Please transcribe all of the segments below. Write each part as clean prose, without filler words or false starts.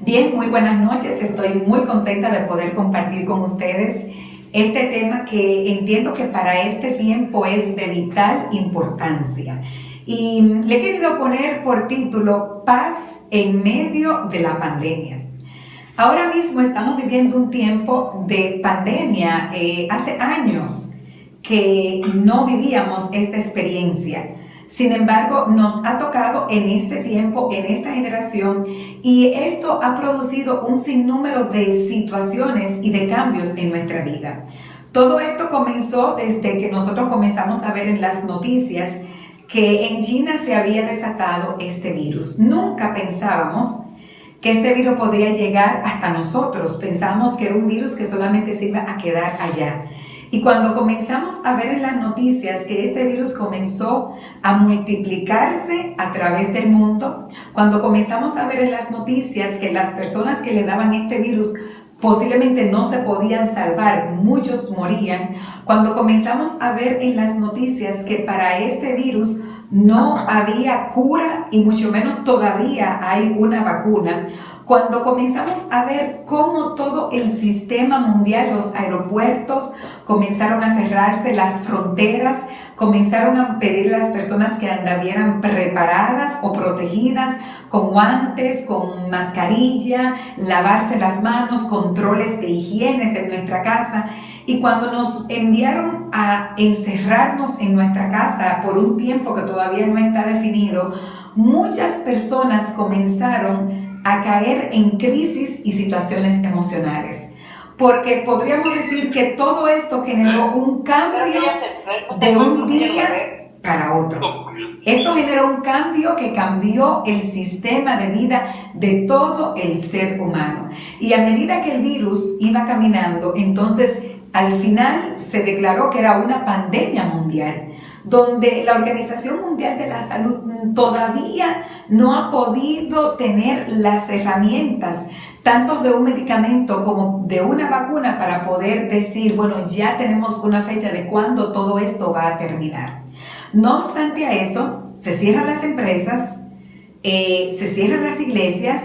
Bien, muy buenas noches. Estoy muy contenta de poder compartir con ustedes este tema que entiendo que para este tiempo es de vital importancia. Y le he querido poner por título Paz en medio de la pandemia. Ahora mismo estamos viviendo un tiempo de pandemia. Hace años que no vivíamos esta experiencia. Sin embargo, nos ha tocado en este tiempo, en esta generación, y esto ha producido un sinnúmero de situaciones y de cambios en nuestra vida. Todo esto comenzó desde que nosotros comenzamos a ver en las noticias que en China se había desatado este virus. Nunca pensábamos que este virus podría llegar hasta nosotros. Pensábamos que era un virus que solamente se iba a quedar allá. Y cuando comenzamos a ver en las noticias que este virus comenzó a multiplicarse a través del mundo, cuando comenzamos a ver en las noticias que las personas que le daban este virus posiblemente no se podían salvar, muchos morían, cuando comenzamos a ver en las noticias que para este virus no había cura y mucho menos todavía hay una vacuna, cuando comenzamos a ver cómo todo el sistema mundial, los aeropuertos comenzaron a cerrarse, las fronteras, comenzaron a pedir a las personas que anduvieran preparadas o protegidas con guantes, con mascarilla, lavarse las manos, controles de higiene en nuestra casa. Y cuando nos enviaron a encerrarnos en nuestra casa por un tiempo que todavía no está definido, muchas personas comenzaron a caer en crisis y situaciones emocionales. Porque podríamos decir que todo esto generó un cambio de un día para otro. Esto generó un cambio que cambió el sistema de vida de todo el ser humano. Y a medida que el virus iba caminando, entonces al final se declaró que era una pandemia mundial, donde la Organización Mundial de la Salud todavía no ha podido tener las herramientas, tanto de un medicamento como de una vacuna, para poder decir, bueno, ya tenemos una fecha de cuándo todo esto va a terminar. No obstante a eso, se cierran las empresas, se cierran las iglesias,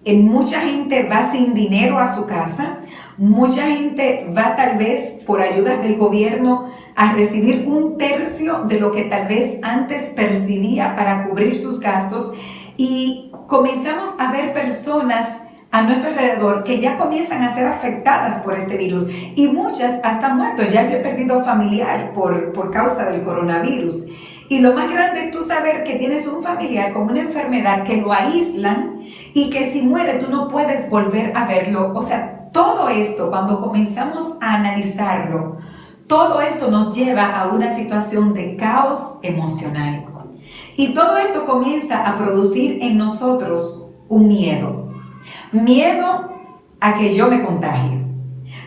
mucha gente va sin dinero a su casa, mucha gente va tal vez por ayudas del gobierno a recibir un tercio de lo que tal vez antes percibía para cubrir sus gastos, y comenzamos a ver personas a nuestro alrededor que ya comienzan a ser afectadas por este virus, y muchas hasta han muerto. Ya yo he perdido familiar por causa del coronavirus. Y lo más grande es tú saber que tienes un familiar con una enfermedad que lo aíslan y que si muere tú no puedes volver a verlo. O sea, todo esto, cuando comenzamos a analizarlo, todo esto nos lleva a una situación de caos emocional. Y todo esto comienza a producir en nosotros un miedo. Miedo a que yo me contagie.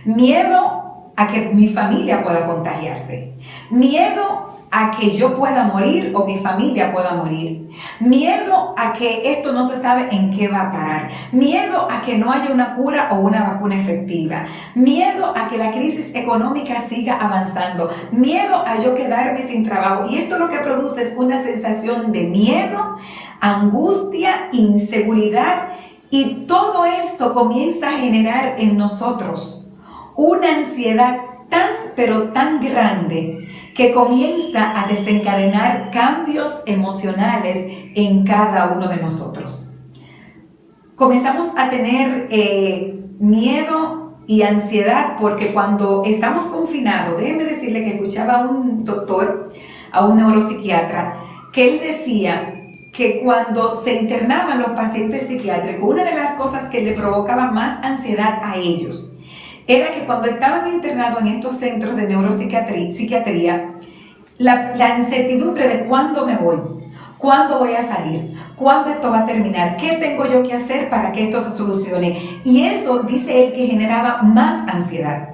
Miedo a que mi familia pueda contagiarse. Miedo a que yo pueda morir o mi familia pueda morir. Miedo a que esto no se sabe en qué va a parar. Miedo a que no haya una cura o una vacuna efectiva. Miedo a que la crisis económica siga avanzando. Miedo a yo quedarme sin trabajo. Y esto lo que produce es una sensación de miedo, angustia, inseguridad, y todo esto comienza a generar en nosotros una ansiedad tan pero tan grande que comienza a desencadenar cambios emocionales en cada uno de nosotros. Comenzamos a tener miedo y ansiedad porque cuando estamos confinados, déjeme decirle que escuchaba a un doctor, a un neuropsiquiatra, que él decía que cuando se internaban los pacientes psiquiátricos, una de las cosas que le provocaba más ansiedad a ellos era que cuando estaban internados en estos centros de neuropsiquiatría, la incertidumbre de cuándo me voy, cuándo voy a salir, cuándo esto va a terminar, qué tengo yo que hacer para que esto se solucione. Y eso, dice él, que generaba más ansiedad.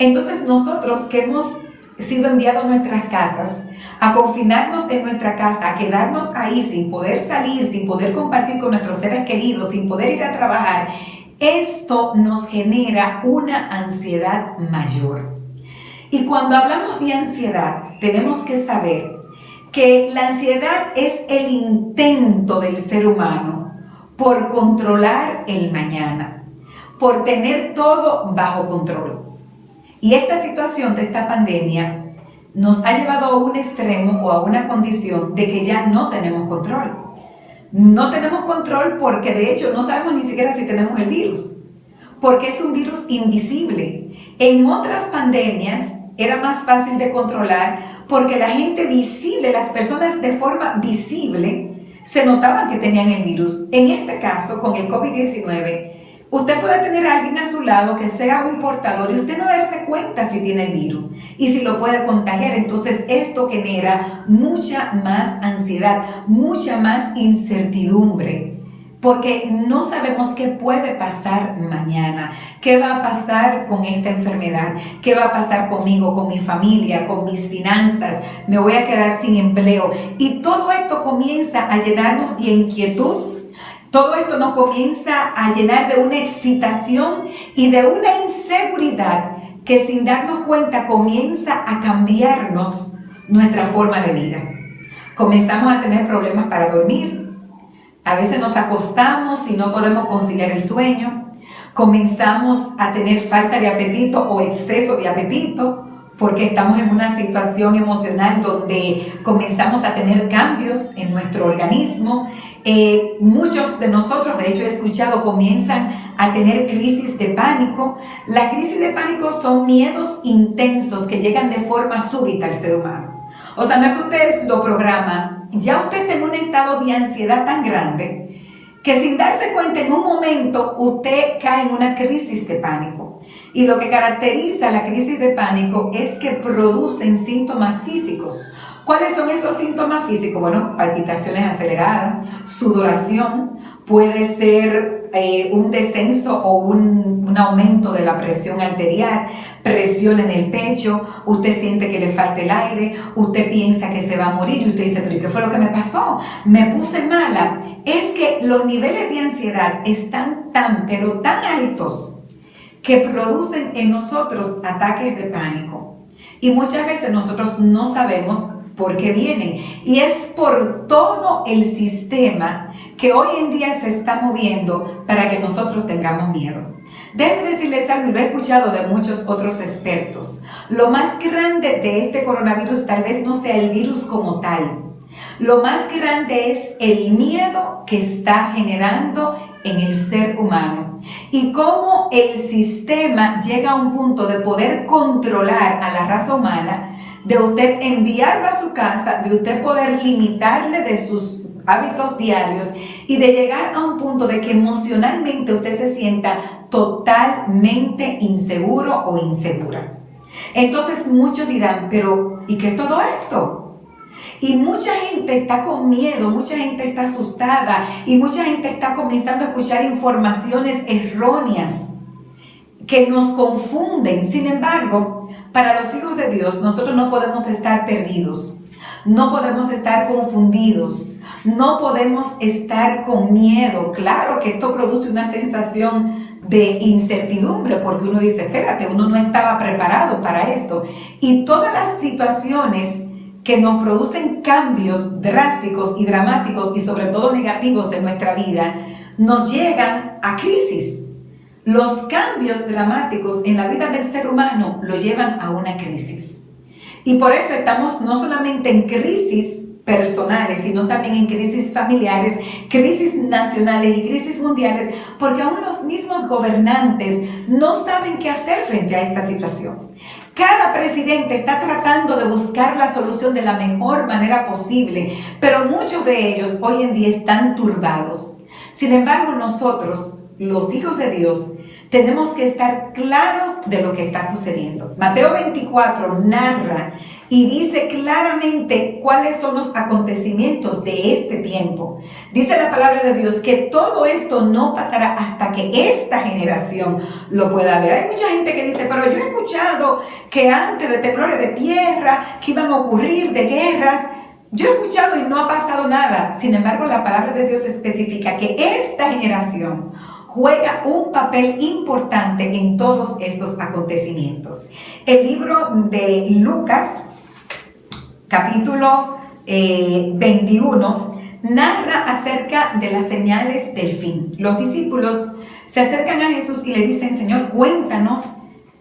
Entonces nosotros que hemos sido enviados a nuestras casas, a confinarnos en nuestra casa, a quedarnos ahí sin poder salir, sin poder compartir con nuestros seres queridos, sin poder ir a trabajar, esto nos genera una ansiedad mayor. Y cuando hablamos de ansiedad, tenemos que saber que la ansiedad es el intento del ser humano por controlar el mañana, por tener todo bajo control. Y esta situación de esta pandemia nos ha llevado a un extremo o a una condición de que ya no tenemos control. No tenemos control porque de hecho no sabemos ni siquiera si tenemos el virus, porque es un virus invisible. En otras pandemias era más fácil de controlar porque la gente visible, las personas de forma visible, se notaban que tenían el virus. En este caso, con el COVID-19, usted puede tener a alguien a su lado que sea un portador y usted no darse cuenta si tiene el virus y si lo puede contagiar. Entonces esto genera mucha más ansiedad, mucha más incertidumbre, porque no sabemos qué puede pasar mañana, qué va a pasar con esta enfermedad, qué va a pasar conmigo, con mi familia, con mis finanzas, me voy a quedar sin empleo. Y todo esto comienza a llenarnos de inquietud. Todo esto nos comienza a llenar de una excitación y de una inseguridad que sin darnos cuenta comienza a cambiarnos nuestra forma de vida. Comenzamos a tener problemas para dormir. A veces nos acostamos y no podemos conciliar el sueño. Comenzamos a tener falta de apetito o exceso de apetito porque estamos en una situación emocional donde comenzamos a tener cambios en nuestro organismo. Muchos de nosotros, de hecho he escuchado, comienzan a tener crisis de pánico. Las crisis de pánico son miedos intensos que llegan de forma súbita al ser humano. O sea, no es que usted lo programa, ya usted está en un estado de ansiedad tan grande que sin darse cuenta en un momento usted cae en una crisis de pánico. Y lo que caracteriza la crisis de pánico es que producen síntomas físicos. ¿Cuáles son esos síntomas físicos? Bueno, palpitaciones aceleradas, sudoración, puede ser un descenso o un aumento de la presión arterial, presión en el pecho, usted siente que le falta el aire, usted piensa que se va a morir y usted dice, pero ¿y qué fue lo que me pasó? Me puse mala. Es que los niveles de ansiedad están pero tan altos que producen en nosotros ataques de pánico. Y muchas veces nosotros no sabemos por qué vienen. Y es por todo el sistema que hoy en día se está moviendo para que nosotros tengamos miedo. Déjenme decirles algo, y lo he escuchado de muchos otros expertos. Lo más grande de este coronavirus tal vez no sea el virus como tal. Lo más grande es el miedo que está generando en el ser humano y cómo el sistema llega a un punto de poder controlar a la raza humana, de usted enviarlo a su casa, de usted poder limitarle de sus hábitos diarios y de llegar a un punto de que emocionalmente usted se sienta totalmente inseguro o insegura. Entonces muchos dirán, pero ¿y qué es todo esto? Y mucha gente está con miedo, mucha gente está asustada y mucha gente está comenzando a escuchar informaciones erróneas que nos confunden. Sin embargo, para los hijos de Dios, nosotros no podemos estar perdidos, no podemos estar confundidos, no podemos estar con miedo. Claro que esto produce una sensación de incertidumbre porque uno dice, espérate, uno no estaba preparado para esto. Y todas las situaciones que nos producen cambios drásticos y dramáticos y sobre todo negativos en nuestra vida, nos llegan a crisis. Los cambios dramáticos en la vida del ser humano lo llevan a una crisis. Y por eso estamos no solamente en crisis personales, sino también en crisis familiares, crisis nacionales y crisis mundiales, porque aún los mismos gobernantes no saben qué hacer frente a esta situación. Cada presidente está tratando de buscar la solución de la mejor manera posible, pero muchos de ellos hoy en día están turbados. Sin embargo, nosotros, los hijos de Dios, tenemos que estar claros de lo que está sucediendo. Mateo 24 narra y dice claramente cuáles son los acontecimientos de este tiempo. Dice la palabra de Dios que todo esto no pasará hasta que esta generación lo pueda ver. Hay mucha gente que dice, pero yo he escuchado que antes de temblores de tierra, que iban a ocurrir de guerras. Yo he escuchado y no ha pasado nada. Sin embargo, la palabra de Dios especifica que esta generación juega un papel importante en todos estos acontecimientos. El libro de Lucas, capítulo 21, narra acerca de las señales del fin. Los discípulos se acercan a Jesús y le dicen: Señor, cuéntanos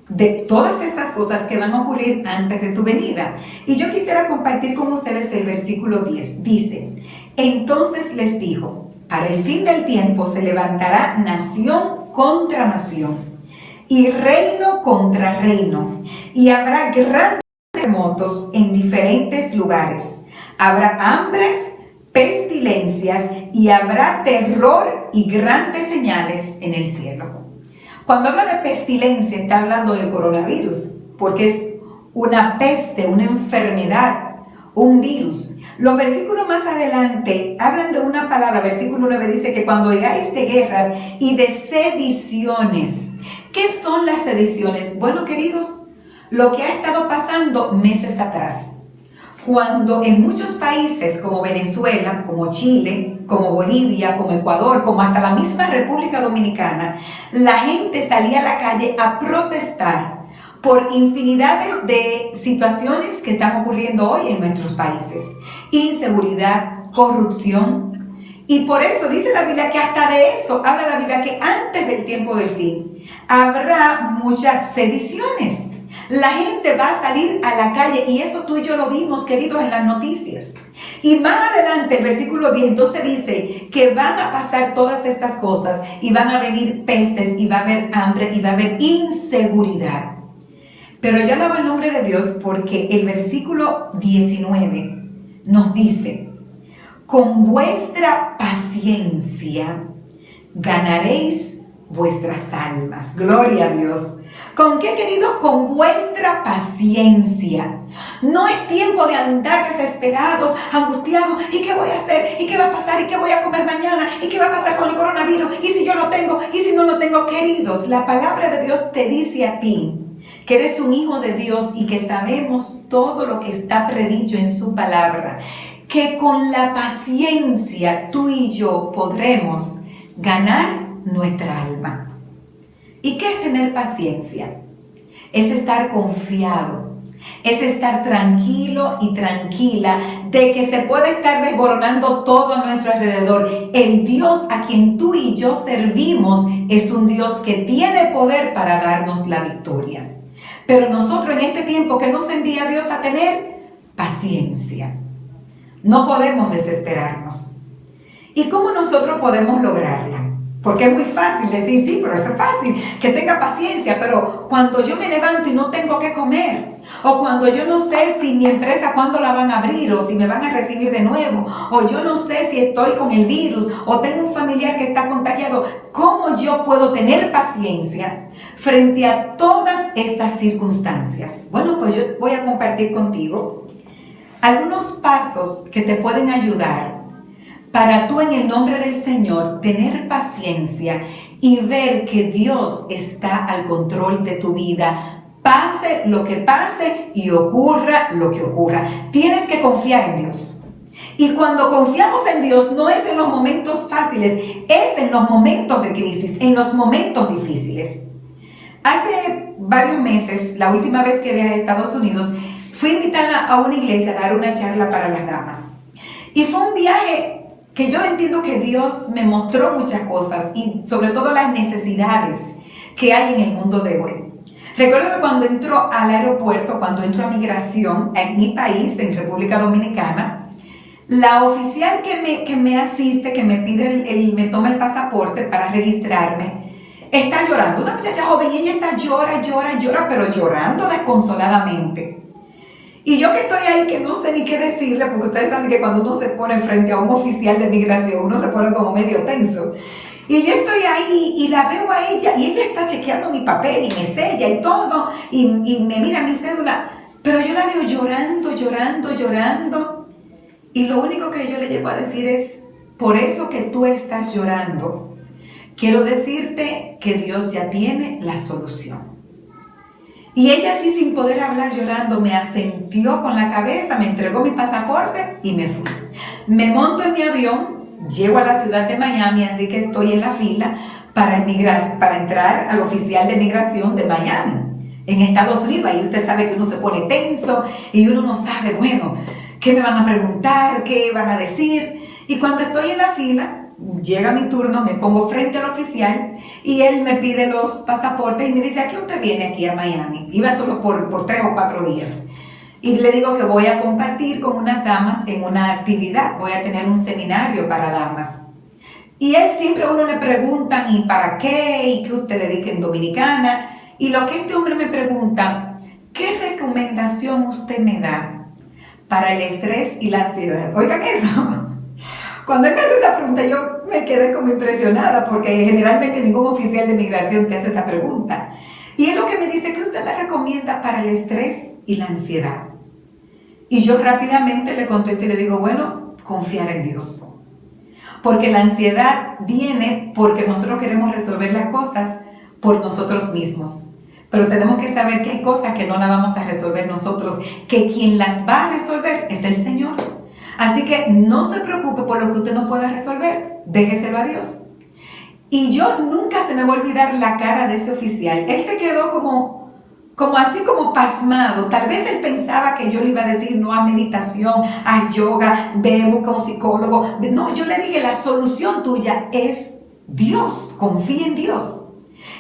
de todas estas cosas que van a ocurrir antes de tu venida. Y yo quisiera compartir con ustedes el versículo 10. Dice: entonces les dijo, para el fin del tiempo se levantará nación contra nación y reino contra reino, y habrá grandes terremotos en diferentes lugares. Habrá hambres, pestilencias, y habrá terror y grandes señales en el cielo. Cuando habla de pestilencia, está hablando del coronavirus, porque es una peste, una enfermedad, un virus. Los versículos más adelante hablan de una palabra. Versículo 9 dice que cuando oigáis de guerras y de sediciones. ¿Qué son las sediciones? Bueno, queridos, lo que ha estado pasando meses atrás, cuando en muchos países como Venezuela, como Chile, como Bolivia, como Ecuador, como hasta la misma República Dominicana, la gente salía a la calle a protestar por infinidades de situaciones que están ocurriendo hoy en nuestros países. Inseguridad, corrupción. Y por eso dice la Biblia que hasta de eso habla la Biblia, que antes del tiempo del fin habrá muchas sediciones. La gente va a salir a la calle, y eso tú y yo lo vimos, queridos, en las noticias. Y más adelante, el versículo 10, entonces dice que van a pasar todas estas cosas, y van a venir pestes, y va a haber hambre, y va a haber inseguridad. Pero yo alabo el nombre de Dios porque el versículo 19 nos dice: con vuestra paciencia ganaréis vuestras almas. Gloria a Dios. ¿Con qué, queridos? Con vuestra paciencia. No es tiempo de andar desesperados, angustiados. ¿Y qué voy a hacer? ¿Y qué va a pasar? ¿Y qué voy a comer mañana? ¿Y qué va a pasar con el coronavirus? ¿Y si yo lo tengo? ¿Y si no lo tengo? Queridos, la palabra de Dios te dice a ti que eres un hijo de Dios y que sabemos todo lo que está predicho en su palabra, que con la paciencia tú y yo podremos ganar nuestra alma. ¿Y qué es tener paciencia? Es estar confiado, es estar tranquilo y tranquila de que se puede estar desboronando todo a nuestro alrededor. El Dios a quien tú y yo servimos es un Dios que tiene poder para darnos la victoria. Pero nosotros en este tiempo, ¿qué nos envía Dios a tener? Paciencia. No podemos desesperarnos. ¿Y cómo nosotros podemos lograrla? Porque es muy fácil decir, sí, pero eso es fácil, que tenga paciencia, pero cuando yo me levanto y no tengo que comer, o cuando yo no sé si mi empresa cuándo la van a abrir, o si me van a recibir de nuevo, o yo no sé si estoy con el virus, o tengo un familiar que está contagiado, ¿cómo yo puedo tener paciencia frente a todas estas circunstancias? Bueno, pues yo voy a compartir contigo algunos pasos que te pueden ayudar para tú, en el nombre del Señor, tener paciencia y ver que Dios está al control de tu vida, pase lo que pase y ocurra lo que ocurra. Tienes que confiar en Dios. Y cuando confiamos en Dios, no es en los momentos fáciles, es en los momentos de crisis, en los momentos difíciles. Hace varios meses, la última vez que viajé a Estados Unidos, fui invitada a una iglesia a dar una charla para las damas. Y fue un viaje que yo entiendo que Dios me mostró muchas cosas, y sobre todo las necesidades que hay en el mundo de hoy. Recuerdo que cuando entro al aeropuerto, cuando entro a migración en mi país, en República Dominicana, la oficial que me asiste, que me pide, me toma el pasaporte para registrarme, está llorando. Una muchacha joven, y ella está llora, pero llorando desconsoladamente. Y yo que estoy ahí, que no sé ni qué decirle, porque ustedes saben que cuando uno se pone frente a un oficial de migración, uno se pone como medio tenso. Y yo estoy ahí y la veo a ella, y ella está chequeando mi papel y me sella y todo, y me mira mi cédula, pero yo la veo llorando. Y lo único que yo le llego a decir es: por eso que tú estás llorando, quiero decirte que Dios ya tiene la solución. Y ella, así sin poder hablar, llorando, me asintió con la cabeza, me entregó mi pasaporte y me fui. Me monto en mi avión, llego a la ciudad de Miami, así que estoy en la fila para entrar al oficial de migración de Miami, en Estados Unidos. Ahí usted sabe que uno se pone tenso y uno no sabe, bueno, ¿qué me van a preguntar? ¿Qué van a decir? Y cuando estoy en la fila, llega mi turno, me pongo frente al oficial y él me pide los pasaportes y me dice, ¿a qué usted viene aquí a Miami? Iba solo por 3 o 4 días. Y le digo que voy a compartir con unas damas en una actividad, voy a tener un seminario para damas. Y él siempre a uno le preguntan, ¿y para qué? ¿Y qué usted dedica en Dominicana? Y lo que este hombre me pregunta, ¿qué recomendación usted me da para el estrés y la ansiedad? Oigan eso. Cuando él me hace esa pregunta, yo me quedé como impresionada, porque generalmente ningún oficial de migración te hace esa pregunta. Y es lo que me dice, ¿qué usted me recomienda para el estrés y la ansiedad? Y yo rápidamente le contesto y le digo, bueno, confiar en Dios. Porque la ansiedad viene porque nosotros queremos resolver las cosas por nosotros mismos. Pero tenemos que saber que hay cosas que no las vamos a resolver nosotros, que quien las va a resolver es el Señor. Así que no se preocupe por lo que usted no pueda resolver, déjeselo a Dios. Y yo nunca se me va a olvidar la cara de ese oficial. Él se quedó como así como pasmado. Tal vez él pensaba que yo le iba a decir no a meditación, a yoga, ve, busca un psicólogo. No, yo le dije, la solución tuya es Dios, confía en Dios.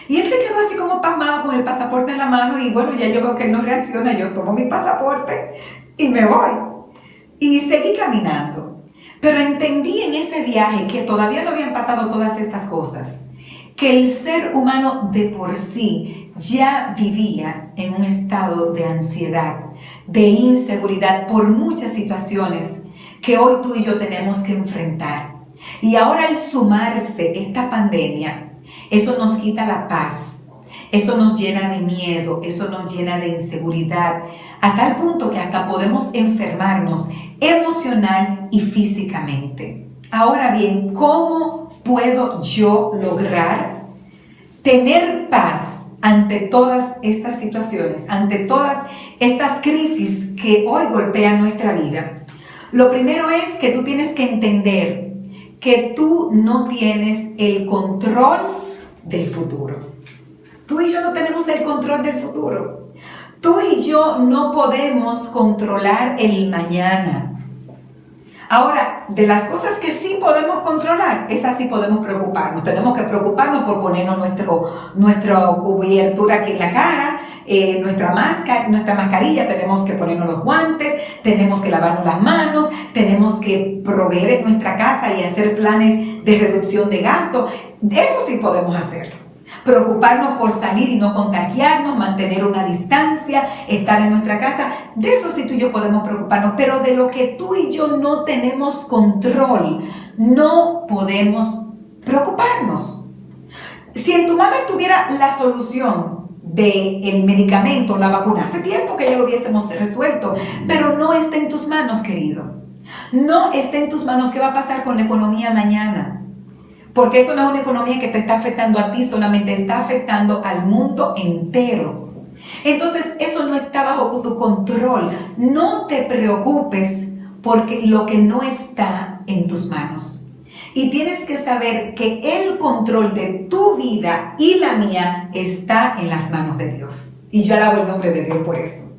Y él se quedó así como pasmado con el pasaporte en la mano y bueno, ya yo veo que él no reacciona, yo tomo mi pasaporte y me voy. Y seguí caminando. Pero entendí en ese viaje que todavía no habían pasado todas estas cosas, que el ser humano de por sí ya vivía en un estado de ansiedad, de inseguridad por muchas situaciones que hoy tú y yo tenemos que enfrentar. Y ahora al sumarse esta pandemia, eso nos quita la paz, eso nos llena de miedo, eso nos llena de inseguridad, a tal punto que hasta podemos enfermarnos emocional y físicamente. Ahora bien, ¿cómo puedo yo lograr tener paz ante todas estas situaciones, ante todas estas crisis que hoy golpean nuestra vida? Lo primero es que tú tienes que entender que tú no tienes el control del futuro. Tú y yo no tenemos el control del futuro. Tú y yo no podemos controlar el mañana. Ahora, de las cosas que sí podemos controlar, esas sí podemos preocuparnos. Tenemos que preocuparnos por ponernos nuestra cobertura aquí en la cara, nuestra mascarilla, tenemos que ponernos los guantes, tenemos que lavarnos las manos, tenemos que proveer en nuestra casa y hacer planes de reducción de gasto. Eso sí podemos hacer. Preocuparnos por salir y no contagiarnos, mantener una distancia, estar en nuestra casa, de eso sí tú y yo podemos preocuparnos, pero de lo que tú y yo no tenemos control, no podemos preocuparnos. Si en tu mano estuviera la solución del medicamento, la vacuna, hace tiempo que ya lo hubiésemos resuelto, pero no está en tus manos, querido. No está en tus manos. ¿Qué va a pasar con la economía mañana? Porque esto no es una economía que te está afectando a ti, solamente está afectando al mundo entero. Entonces, eso no está bajo tu control. No te preocupes porque lo que no está en tus manos. Y tienes que saber que el control de tu vida y la mía está en las manos de Dios. Y yo alabo el nombre de Dios por eso.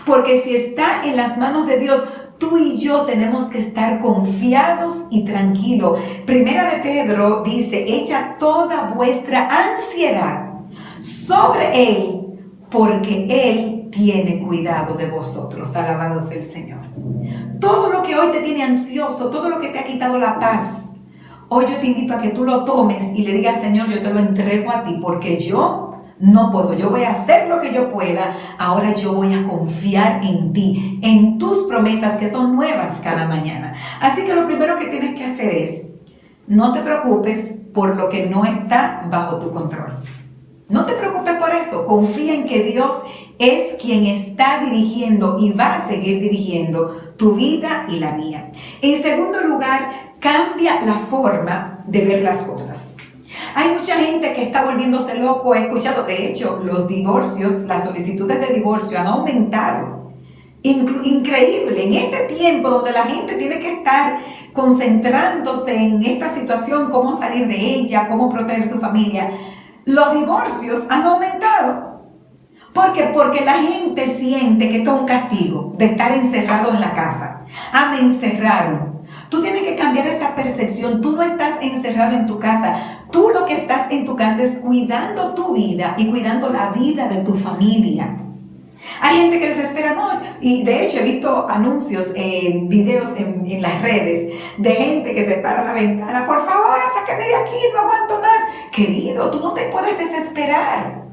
Porque si está en las manos de Dios, tú y yo tenemos que estar confiados y tranquilos. Primera de Pedro dice, echa toda vuestra ansiedad sobre Él, porque Él tiene cuidado de vosotros. Alabado sea el Señor. Todo lo que hoy te tiene ansioso, todo lo que te ha quitado la paz, hoy yo te invito a que tú lo tomes y le digas, Señor, yo te lo entrego a ti, porque yo no puedo, yo voy a hacer lo que yo pueda. Ahora yo voy a confiar en ti, en tus promesas que son nuevas cada mañana. Así que lo primero que tienes que hacer es, no te preocupes por lo que no está bajo tu control. No te preocupes por eso, confía en que Dios es quien está dirigiendo y va a seguir dirigiendo tu vida y la mía. En segundo lugar, cambia la forma de ver las cosas. Hay mucha gente que está volviéndose loco. He escuchado, de hecho, los divorcios, las solicitudes de divorcio han aumentado. Increíble. En este tiempo donde la gente tiene que estar concentrándose en esta situación, cómo salir de ella, cómo proteger su familia, los divorcios han aumentado. ¿Por qué? Porque la gente siente que esto es un castigo de estar encerrado en la casa. Me encerraron. Tú tienes que cambiar esa percepción. Tú no estás encerrado en tu casa. Tú lo que estás en tu casa es cuidando tu vida y cuidando la vida de tu familia. Hay gente que desespera, no, y de hecho he visto anuncios, videos en las redes de gente que se para a la ventana, por favor, sácame de aquí, no aguanto más. Querido, tú no te puedes desesperar.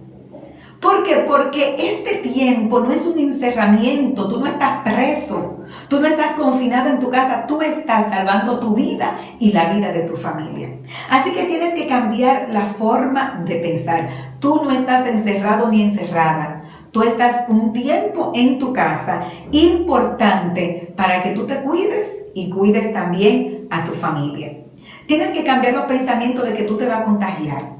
¿Por qué? Porque este tiempo no es un encerramiento, tú no estás preso, tú no estás confinado en tu casa, tú estás salvando tu vida y la vida de tu familia. Así que tienes que cambiar la forma de pensar. Tú no estás encerrado ni encerrada. Tú estás un tiempo en tu casa importante para que tú te cuides y cuides también a tu familia. Tienes que cambiar los pensamientos de que tú te vas a contagiar.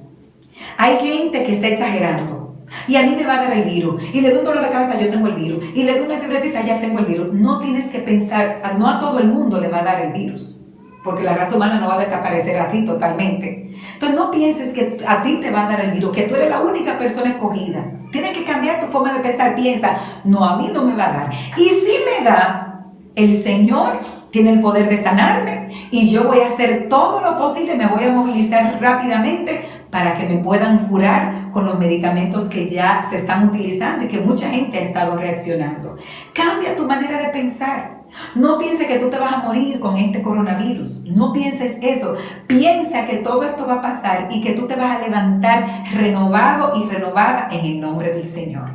Hay gente que está exagerando. Y a mí me va a dar el virus. Y le doy un dolor de cabeza, yo tengo el virus. Y le doy una fiebrecita, ya tengo el virus. No tienes que pensar, no a todo el mundo le va a dar el virus. Porque la raza humana no va a desaparecer así totalmente. Entonces no pienses que a ti te va a dar el virus, que tú eres la única persona escogida. Tienes que cambiar tu forma de pensar. Piensa, no, a mí no me va a dar. Y si me da, el Señor tiene el poder de sanarme y yo voy a hacer todo lo posible, me voy a movilizar rápidamente para que me puedan curar con los medicamentos que ya se están utilizando y que mucha gente ha estado reaccionando. Cambia tu manera de pensar. No pienses que tú te vas a morir con este coronavirus. No pienses eso. Piensa que todo esto va a pasar y que tú te vas a levantar renovado y renovada en el nombre del Señor.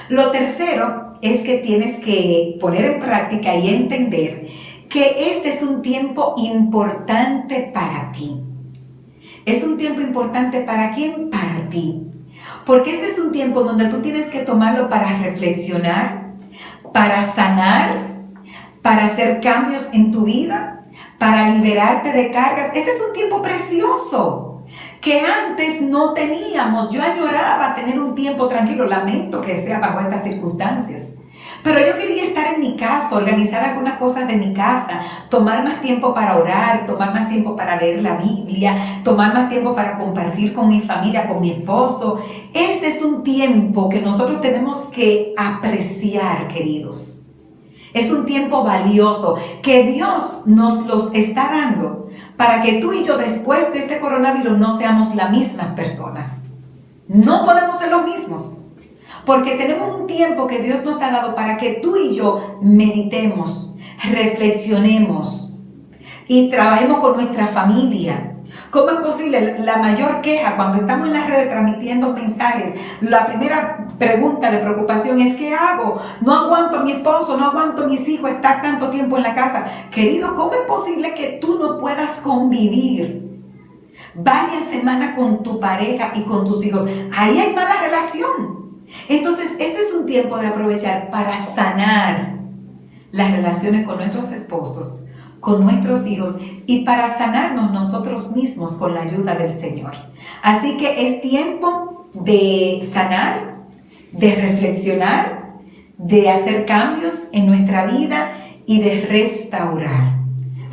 Lo tercero es que tienes que poner en práctica y entender que este es un tiempo importante para ti. Es un tiempo importante ¿para quién? Para ti. Porque este es un tiempo donde tú tienes que tomarlo para reflexionar, para sanar, para hacer cambios en tu vida, para liberarte de cargas. Este es un tiempo precioso que antes no teníamos. Yo añoraba tener un tiempo tranquilo. Lamento que sea bajo estas circunstancias. Pero yo quería estar en mi casa, organizar algunas cosas de mi casa, tomar más tiempo para orar, tomar más tiempo para leer la Biblia, tomar más tiempo para compartir con mi familia, con mi esposo. Este es un tiempo que nosotros tenemos que apreciar, queridos. Es un tiempo valioso que Dios nos los está dando para que tú y yo después de este coronavirus no seamos las mismas personas. No podemos ser los mismos. Porque tenemos un tiempo que Dios nos ha dado para que tú y yo meditemos, reflexionemos y trabajemos con nuestra familia. ¿Cómo es posible? La mayor queja cuando estamos en las redes transmitiendo mensajes, la primera pregunta de preocupación es ¿qué hago? No aguanto a mi esposo, no aguanto a mis hijos estar tanto tiempo en la casa. Querido, ¿cómo es posible que tú no puedas convivir varias semanas con tu pareja y con tus hijos? Ahí hay mala relación. Entonces, este es un tiempo de aprovechar para sanar las relaciones con nuestros esposos, con nuestros hijos y para sanarnos nosotros mismos con la ayuda del Señor. Así que es tiempo de sanar, de reflexionar, de hacer cambios en nuestra vida y de restaurar.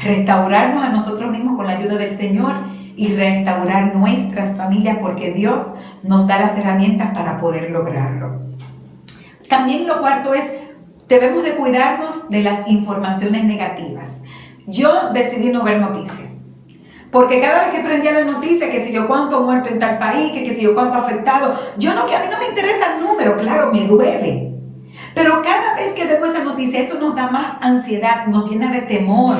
Restaurarnos a nosotros mismos con la ayuda del Señor y restaurar nuestras familias porque Dios nos da las herramientas para poder lograrlo. También lo cuarto es, debemos de cuidarnos de las informaciones negativas. Yo decidí no ver noticias, porque cada vez que prendía la noticia, que si yo cuánto muerto en tal país, que si yo cuánto afectado, que a mí no me interesa el número, claro, me duele. Pero cada vez que vemos esa noticia, eso nos da más ansiedad, nos llena de temor.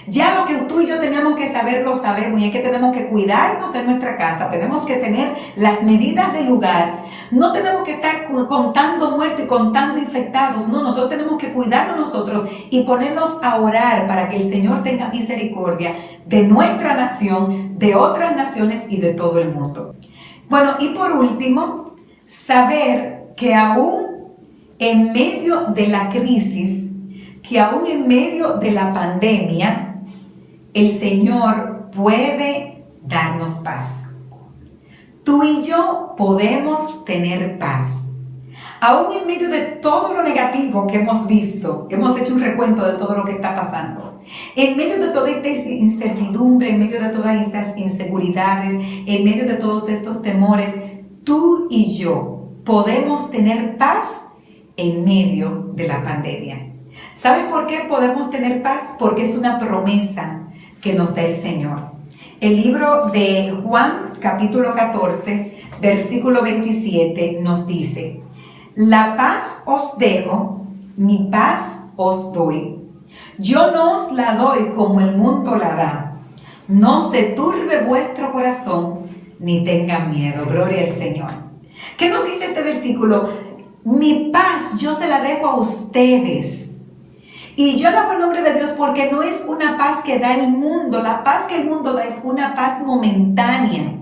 Ya lo que tú y yo teníamos que saber, lo sabemos, y es que tenemos que cuidarnos en nuestra casa, tenemos que tener las medidas del lugar. No tenemos que estar contando muertos y contando infectados, no, nosotros tenemos que cuidarnos nosotros y ponernos a orar para que el Señor tenga misericordia de nuestra nación, de otras naciones y de todo el mundo. Bueno, y por último, saber que aún en medio de la crisis, que aún en medio de la pandemia, el Señor puede darnos paz. Tú y yo podemos tener paz. Aún en medio de todo lo negativo que hemos visto, hemos hecho un recuento de todo lo que está pasando. En medio de toda esta incertidumbre, en medio de todas estas inseguridades, en medio de todos estos temores, tú y yo podemos tener paz en medio de la pandemia. ¿Sabes por qué podemos tener paz? Porque es una promesa que nos da el Señor. El libro de Juan, capítulo 14, versículo 27, nos dice: la paz os dejo, mi paz os doy. Yo no os la doy como el mundo la da. No se turbe vuestro corazón, ni tengan miedo. Gloria al Señor. ¿Qué nos dice este versículo? Mi paz yo se la dejo a ustedes. Y yo lo hago en nombre de Dios porque no es una paz que da el mundo. La paz que el mundo da es una paz momentánea.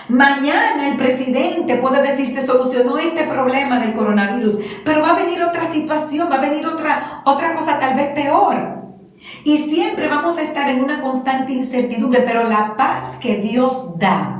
Mañana el presidente puede decir: se solucionó este problema del coronavirus, pero va a venir otra situación, va a venir otra cosa tal vez peor. Y siempre vamos a estar en una constante incertidumbre, pero la paz que Dios da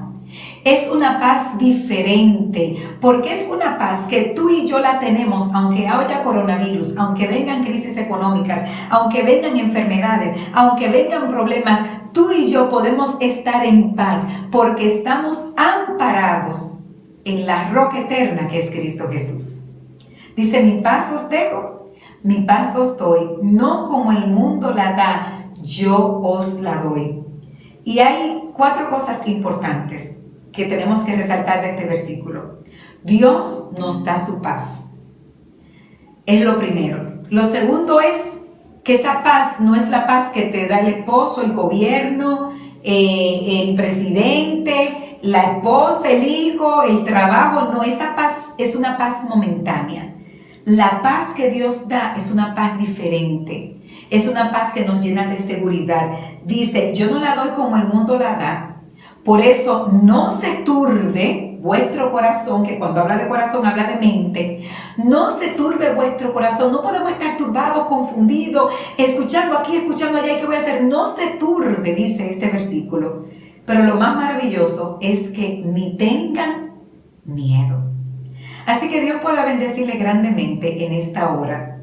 es una paz diferente, porque es una paz que tú y yo la tenemos, aunque haya coronavirus, aunque vengan crisis económicas, aunque vengan enfermedades, aunque vengan problemas, tú y yo podemos estar en paz, porque estamos amparados en la roca eterna que es Cristo Jesús. Dice: mi paz os dejo, mi paz os doy, no como el mundo la da, yo os la doy. Y hay 4 cosas importantes que tenemos que resaltar de este versículo. Dios nos da su paz. Es lo primero. Lo segundo es que esa paz no es la paz que te da el esposo, el gobierno, el presidente, la esposa, el hijo, el trabajo. No, esa paz es una paz momentánea. La paz que Dios da es una paz diferente. Es una paz que nos llena de seguridad. Dice: yo no la doy como el mundo la da. Por eso no se turbe vuestro corazón, que cuando habla de corazón habla de mente. No se turbe vuestro corazón. No podemos estar turbados, confundidos, escuchando aquí, escuchando allá. ¿Qué voy a hacer? No se turbe, dice este versículo. Pero lo más maravilloso es que ni tengan miedo. Así que Dios pueda bendecirle grandemente en esta hora.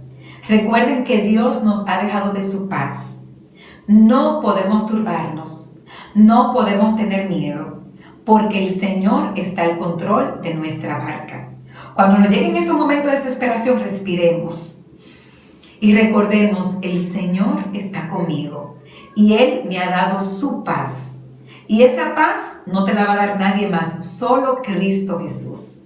Recuerden que Dios nos ha dejado de su paz. No podemos turbarnos. No podemos tener miedo, porque el Señor está al control de nuestra barca. Cuando nos lleguen esos momentos de desesperación, respiremos y recordemos: el Señor está conmigo y Él me ha dado su paz. Y esa paz no te la va a dar nadie más, solo Cristo Jesús.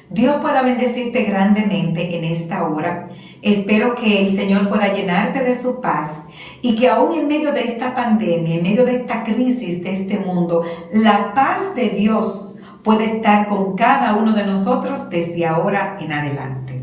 Dios pueda bendecirte grandemente en esta hora. Espero que el Señor pueda llenarte de su paz y que aún en medio de esta pandemia, en medio de esta crisis de este mundo, la paz de Dios puede estar con cada uno de nosotros desde ahora en adelante.